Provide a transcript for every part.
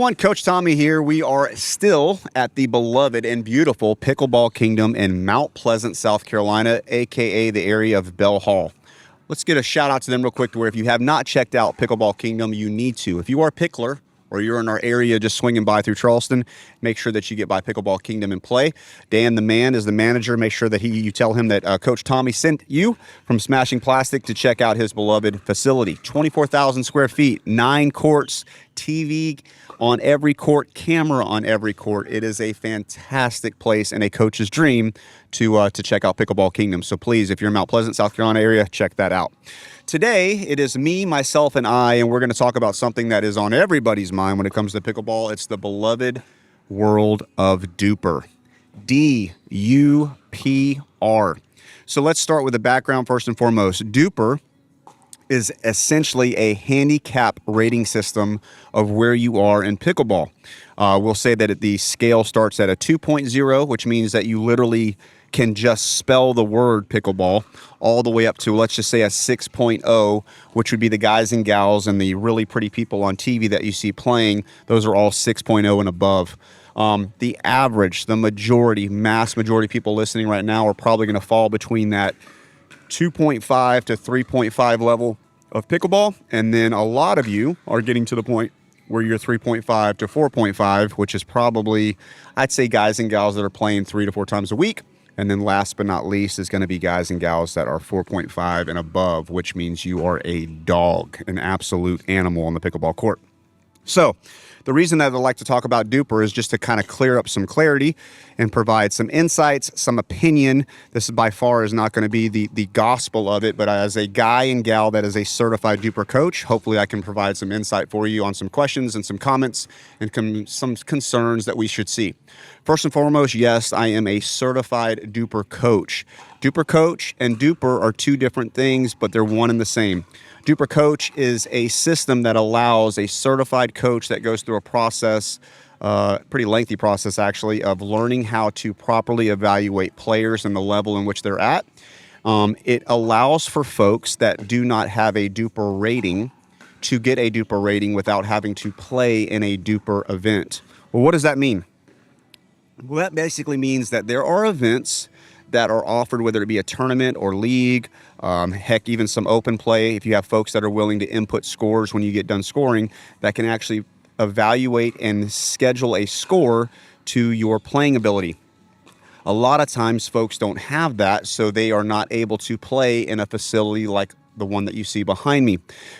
everyone, Coach Tommy here. We are still at the beloved and beautiful Pickleball Kingdom in Mount Pleasant, South Carolina, aka the area of Bell Hall. Let's get a shout out to them real quick to where if you have not checked out Pickleball Kingdom, you need to. If you are a pickler or you're in our area just swinging by through Charleston, make sure that you get by Pickleball Kingdom and play. Dan, the man, is the manager. Make sure that you tell him that Coach Tommy sent you from Smashing Plastic to check out his beloved facility. 24,000 square feet, 9 courts, TV on every court, camera on every court. It is a fantastic place and a coach's dream to check out Pickleball Kingdom. So please, if you're in Mount Pleasant, South Carolina area, check that out. Today, it is me, myself, and I, and we're going to talk about something that is on everybody's mind when it comes to pickleball. It's the beloved world of DUPR. D-U-P-R. So let's start with the background first and foremost. DUPR is essentially a handicap rating system of where you are in pickleball. We'll say that the scale starts at a 2.0, which means that you literally can just spell the word pickleball, all the way up to, let's just say, a 6.0, which would be the guys and gals and the really pretty people on TV that you see playing. Those are all 6.0 and above. The average, the majority, mass majority people listening right now are probably going to fall between that 2.5 to 3.5 level of pickleball. And then a lot of you are getting to the point where you're 3.5 to 4.5, which is probably, I'd say, guys and gals that are playing 3 to 4 times a week. And then last but not least is going to be guys and gals that are 4.5 and above, which means you are a dog, an absolute animal on the pickleball court. So the reason that I'd like to talk about DUPR is just to kind of clear up some clarity and provide some insights, some opinion. This is by far is not going to be the gospel of it, but as a guy and gal that is a certified DUPR coach, hopefully I can provide some insight for you on some questions and some comments and some concerns that we should see. First and foremost, yes, I am a certified DUPR coach. DUPR coach and DUPR are two different things, but they're one and the same. DUPR Coach is a system that allows a certified coach that goes through a process, pretty lengthy process actually, of learning how to properly evaluate players and the level in which they're at. It allows for folks that do not have a DUPR rating to get a DUPR rating without having to play in a DUPR event. Well, what does that mean? Well, that basically means that there are events that are offered, whether it be a tournament or league, heck, even some open play. If you have folks that are willing to input scores when you get done scoring, that can actually evaluate and schedule a score to your playing ability. A lot of times folks don't have that, so they are not able to play in a facility like the one that you see behind me.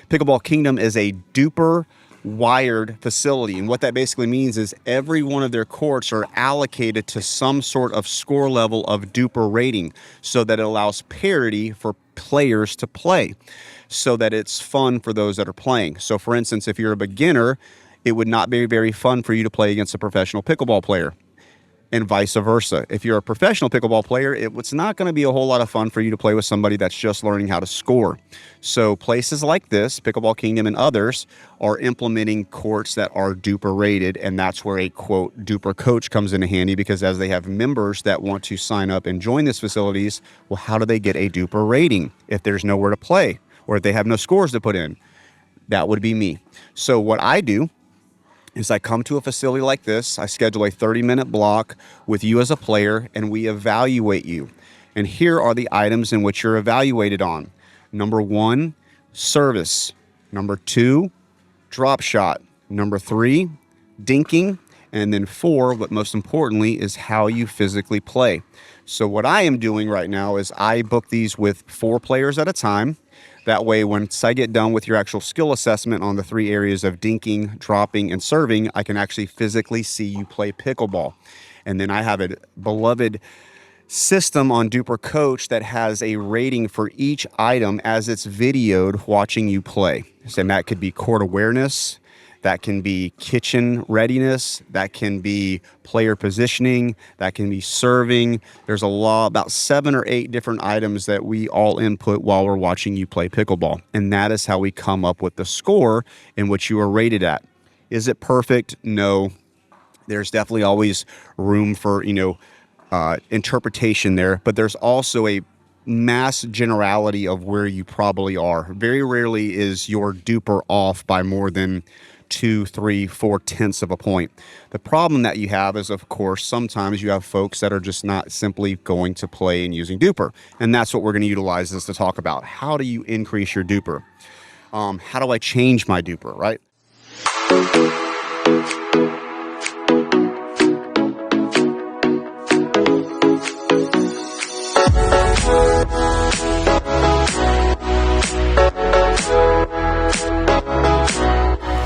Pickleball Kingdom is a DUPR-wired facility, and what that basically means is every one of their courts are allocated to some sort of score level of DUPR rating so that it allows parity for players to play, so that it's fun for those that are playing. So for instance, if you're a beginner, it would not be very fun for you to play against a professional pickleball player, and vice versa. If you're a professional pickleball player, it's not going to be a whole lot of fun for you to play with somebody that's just learning how to score. So places like this, Pickleball Kingdom and others, are implementing courts that are DUPR rated, and that's where a, quote, DUPR coach comes into handy, because as they have members that want to sign up and join these facilities, well, how do they get a DUPR rating if there's nowhere to play or if they have no scores to put in? That would be me. So what I do is I come to a facility like this, I schedule a 30-minute block with you as a player, and we evaluate you. And here are the items in which you're evaluated on. Number 1, service. Number 2, drop shot. Number 3, dinking. And then 4, but most importantly, is how you physically play. So what I am doing right now is I book these with 4 players at a time. That way, once I get done with your actual skill assessment on the 3 areas of dinking, dropping, and serving, I can actually physically see you play pickleball. And then I have a beloved system on DUPR Coach that has a rating for each item as it's videoed watching you play. And that could be court awareness, that can be kitchen readiness, that can be player positioning, that can be serving. There's about 7 or 8 different items that we all input while we're watching you play pickleball. And that is how we come up with the score in which you are rated at. Is it perfect? No. There's definitely always room for, interpretation there, but there's also a mass generality of where you probably are. Very rarely is your DUPR off by more than 2, 3, 4 tenths of a point. The problem that you have is, of course, sometimes you have folks that are just not simply going to play and using DUPR. And that's what we're going to utilize this to talk about. How do you increase your DUPR? How do I change my DUPR, right?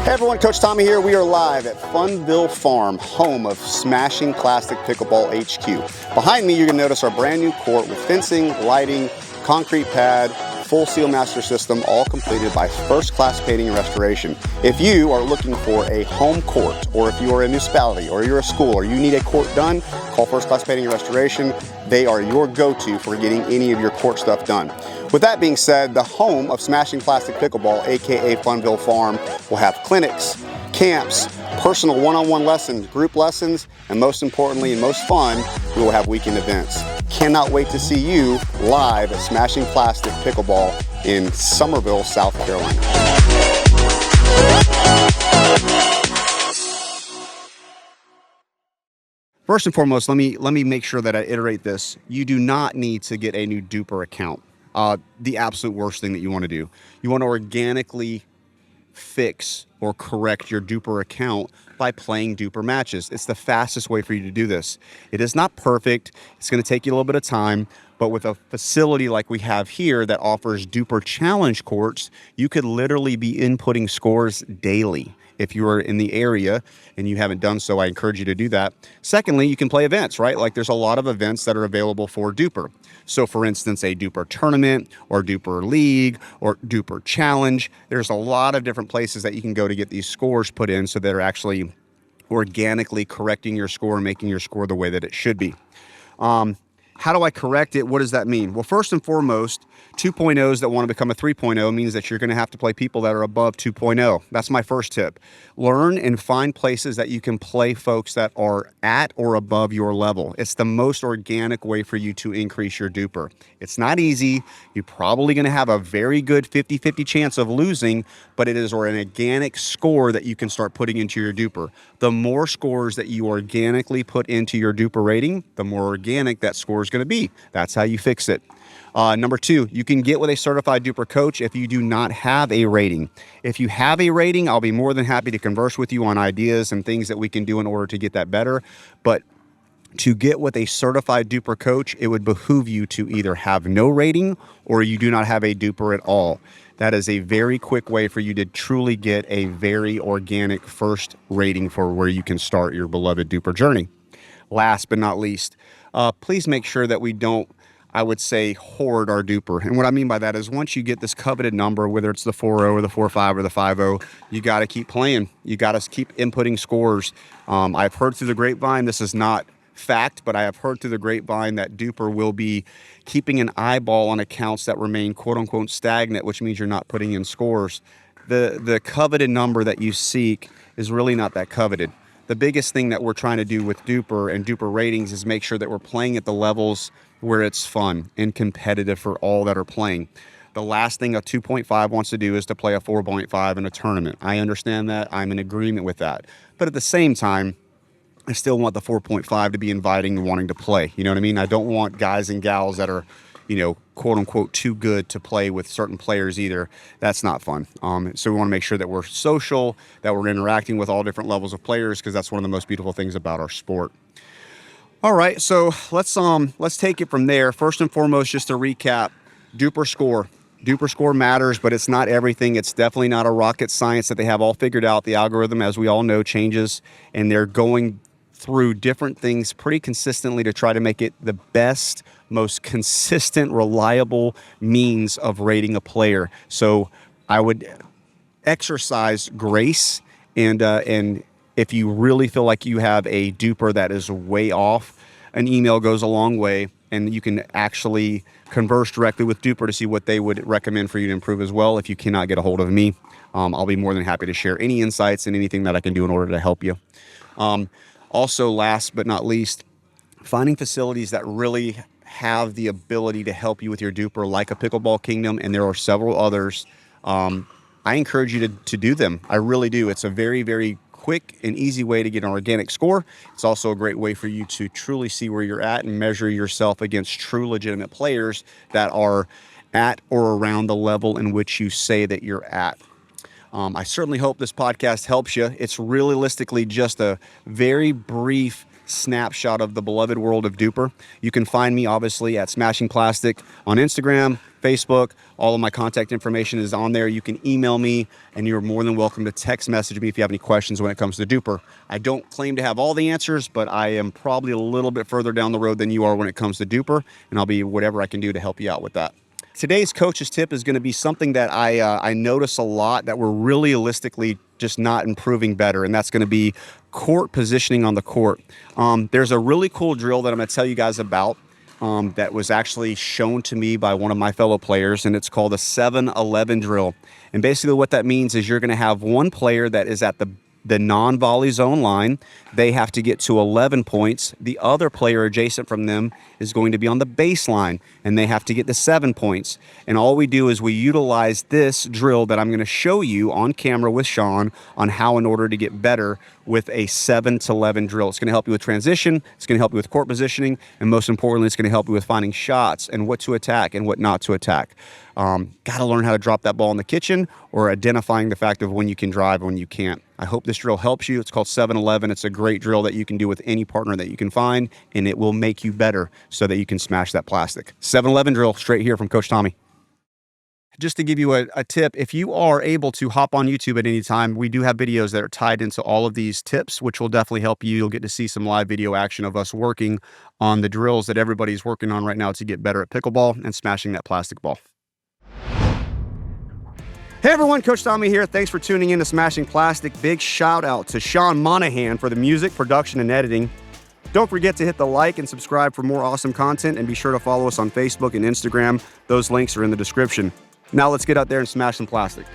Hey everyone, Coach Tommy here. We are live at Funville Farm, home of Smashing Plastic Pickleball HQ. Behind me, you're going to notice our brand new court with fencing, lighting, concrete pad, full seal master system, all completed by First Class Painting and Restoration. If you are looking for a home court, or if you are a municipality, or you're a school, or you need a court done, call First Class Painting and Restoration. They are your go-to for getting any of your court stuff done. With that being said, the home of Smashing Plastic Pickleball, aka Funville Farm, will have clinics, camps, personal one-on-one lessons, group lessons, and most importantly and most fun, we will have weekend events. Cannot wait to see you live at Smashing Plastic Pickleball in Summerville, South Carolina. First and foremost, let me make sure that I iterate this. You do not need to get a new DUPR account. The absolute worst thing that you want to do. You want to organically fix or correct your DUPR account by playing DUPR matches. It's the fastest way for you to do this. It is not perfect. It's going to take you a little bit of time, but with a facility like we have here that offers DUPR challenge courts, you could literally be inputting scores daily. If you are in the area and you haven't done so, I encourage you to do that. Secondly, you can play events, right? Like there's a lot of events that are available for DUPR. So for instance, a DUPR tournament or DUPR league or DUPR challenge. There's a lot of different places that you can go to get these scores put in so they're actually organically correcting your score and making your score the way that it should be. How do I correct it? What does that mean? Well, first and foremost, 2.0s that want to become a 3.0 means that you're going to have to play people that are above 2.0. That's my first tip. Learn and find places that you can play folks that are at or above your level. It's the most organic way for you to increase your DUPR. It's not easy. You're probably going to have a very good 50-50 chance of losing, but it is an organic score that you can start putting into your DUPR. The more scores that you organically put into your DUPR rating, the more organic that score is going to be. That's how you fix it. Number 2, you can get with a certified DUPR coach if you do not have a rating. If you have a rating, I'll be more than happy to converse with you on ideas and things that we can do in order to get that better. But to get with a certified DUPR coach, it would behoove you to either have no rating or you do not have a DUPR at all. That is a very quick way for you to truly get a very organic first rating for where you can start your beloved DUPR journey. Last but not least, please make sure that we don't, I would say, hoard our DUPR. And what I mean by that is once you get this coveted number, whether it's the 4.0 or the 4.5 or the 5.0, you got to keep playing. You got to keep inputting scores. I've heard through the grapevine, this is not fact, but I have heard through the grapevine that DUPR will be keeping an eyeball on accounts that remain quote unquote stagnant, which means you're not putting in scores. The coveted number that you seek is really not that coveted. The biggest thing that we're trying to do with DUPR and DUPR ratings is make sure that we're playing at the levels where it's fun and competitive for all that are playing. The last thing a 2.5 wants to do is to play a 4.5 in a tournament. I understand that. I'm in agreement with that. But at the same time, I still want the 4.5 to be inviting and wanting to play. You know what I mean? I don't want guys and gals that are, quote unquote, too good to play with certain players either. That's not fun. So we want to make sure that we're social, that we're interacting with all different levels of players, because that's one of the most beautiful things about our sport. All right, so let's take it from there. First and foremost, just to recap, DUPR score. DUPR score matters, but it's not everything. It's definitely not a rocket science that they have all figured out. The algorithm, as we all know, changes, and they're going through different things pretty consistently to try to make it the best, most consistent, reliable means of rating a player. So I would exercise grace, and if you really feel like you have a DUPR that is way off, an email goes a long way, and you can actually converse directly with DUPR to see what they would recommend for you to improve as well. If you cannot get a hold of me, I'll be more than happy to share any insights and anything that I can do in order to help you. Also, last but not least, finding facilities that really have the ability to help you with your DUPR, like a Pickleball Kingdom, and there are several others. I encourage you to do them. I really do. It's a very, very quick and easy way to get an organic score. It's also a great way for you to truly see where you're at and measure yourself against true legitimate players that are at or around the level in which you say that you're at. I certainly hope this podcast helps you. It's realistically just a very brief snapshot of the beloved world of DUPR. You can find me obviously at Smashing Plastic on Instagram, Facebook. All of my contact information is on there. You can email me, and you're more than welcome to text message me if you have any questions when it comes to DUPR. I don't claim to have all the answers, but I am probably a little bit further down the road than you are when it comes to DUPR, and I'll be whatever I can do to help you out with that. Today's coach's tip is going to be something that I notice a lot that we're really realistically just not improving better, and that's going to be court positioning on the court. There's a really cool drill that I'm going to tell you guys about that was actually shown to me by one of my fellow players, and it's called a 7-11 drill. And basically what that means is you're going to have one player that is at the non-volley zone line. They have to get to 11 points. The other player adjacent from them is going to be on the baseline, and they have to get to 7 points. And all we do is we utilize this drill that I'm going to show you on camera with Sean on how in order to get better with a 7-11 drill. It's going to help you with transition, it's going to help you with court positioning, and most importantly, it's going to help you with finding shots and what to attack and what not to attack. Got to learn how to drop that ball in the kitchen, or identifying the fact of when you can drive and when you can't. I hope this drill helps you. It's called 7-11. It's a great drill that you can do with any partner that you can find, and it will make you better so that you can smash that plastic. 7-11 drill straight here from Coach Tommy. Just to give you a tip, if you are able to hop on YouTube at any time, we do have videos that are tied into all of these tips, which will definitely help you. You'll get to see some live video action of us working on the drills that everybody's working on right now to get better at pickleball and smashing that plastic ball. Hey everyone, Coach Tommy here. Thanks for tuning in to Smashing Plastic. Big shout out to Sean Monahan for the music, production, and editing. Don't forget to hit the like and subscribe for more awesome content, and be sure to follow us on Facebook and Instagram. Those links are in the description. Now let's get out there and smash some plastic.